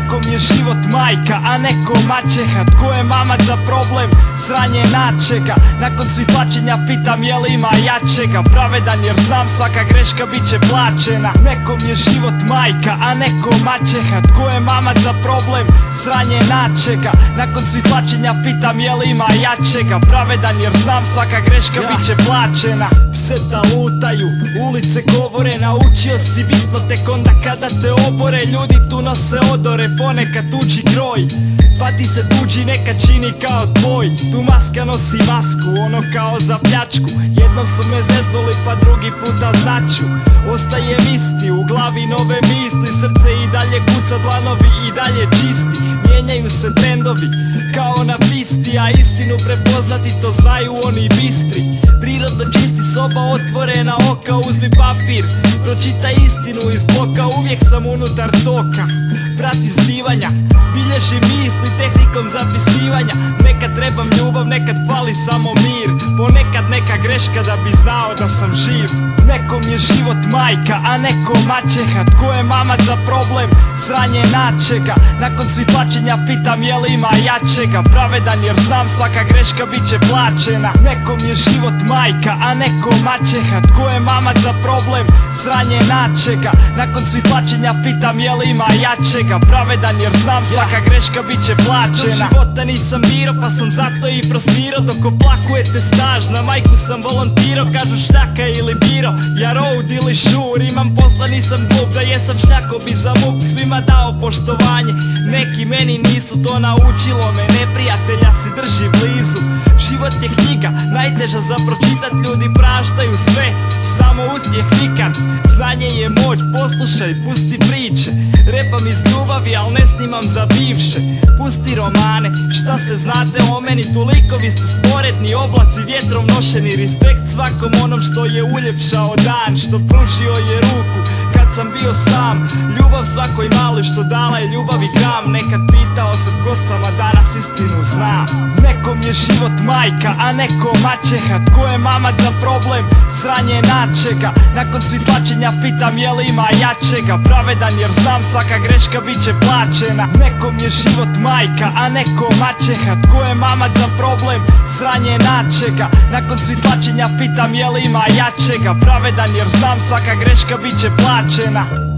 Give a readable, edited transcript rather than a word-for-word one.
Nekom je život majka, a neko maćeha. Tko je mamac za problem? Sranje načega. Nakon svih plaćenja pitam je li ima jačega. Pravedan jer znam svaka greška bit će plaćena. Nekom je život majka, a neko maćeha. Tko je mamac za problem? Sranje načega. Nakon svih plaćenja pitam je li ima jačega. Pravedan jer znam svaka greška bit će plaćena. Pseta lutaju, ulice govore, naučio si bitno tek onda kada te obore. Ljudi tu nose odore, ponekad tuđi kroj, pa ti se tuđi nekad čini kao tvoj. Tu maska nosi masku, ono kao za pljačku. Jednom su me zeznuli pa drugi puta znaću. Ostajem isti, u glavi nove misli. Srce i dalje kuca, dlanovi i dalje čisti. Mijenjaju se trendovi kao na pisti, a istinu prepoznati to znaju oni bistri. Prirodno čisti, soba otvorena oka. Uzmi papir, pročitaj istinu iz bloka. Uvijek sam unutar toka, prati zbivanja, bilježi misli tehnikom zapisivanja. Nekad trebam ljubav, nekad fali samo mir. Ponekad neka greška da bi znao da sam živ. Nekom je život majka, a neko maćeha. Tko je mamac za problem? Sranje načega. Nakon svih plaćenja pitam je li ima jačega. Pravedan jer znam svaka greška bit će plaćena. Nekom je život majka, a neko maćeha. Tko je mamac za problem? Sranje načega. Nakon svih plaćenja pitam je li ima jačega. Pravedan jer znam svaka greška bit će plaćena. Života nisam biro pa sam zato i prosvirao. Dok oplakujete staž, na majku sam volontirao. Kažu šnjaka ili biro, ja road ili šur. Imam posla, nisam glup, da jesam šnjako bi za MUP svima dao poštovanje. Neki meni nisu to naučilo me, neprijatelja si drži blizu. Život je knjiga, najteža za pročitat. Ljudi praštaju sve, samo uspjeh nikad. Znanje je moć, poslušaj, pusti priče. Repam iz ljubavi, al ne snimam za bivše. Pusti romane, šta sve znate o meni. Toliko vi ste sporedni, oblaci vjetrom nošeni. Respekt svakom onom što je uljepšao dan, što pružio je ruku kad sam bio sam. Ljubav svakoj maloj što dala je ljubavi gram. Nekad pitao se tko sam, a danas istinu znam. Nekom je život majka, a neko maćeha. Tko je mamac za problem? Sranje načega. Nakon svih plaćenja pitam je li ima jačega. Pravedan jer znam svaka greška bit će plaćena. Nekom je život majka, a neko maćeha. Tko je mamac za problem? Sranje načega. Nakon svih plaćenja pitam je li ima jačega. Pravedan jer znam svaka greška bit će plaćena.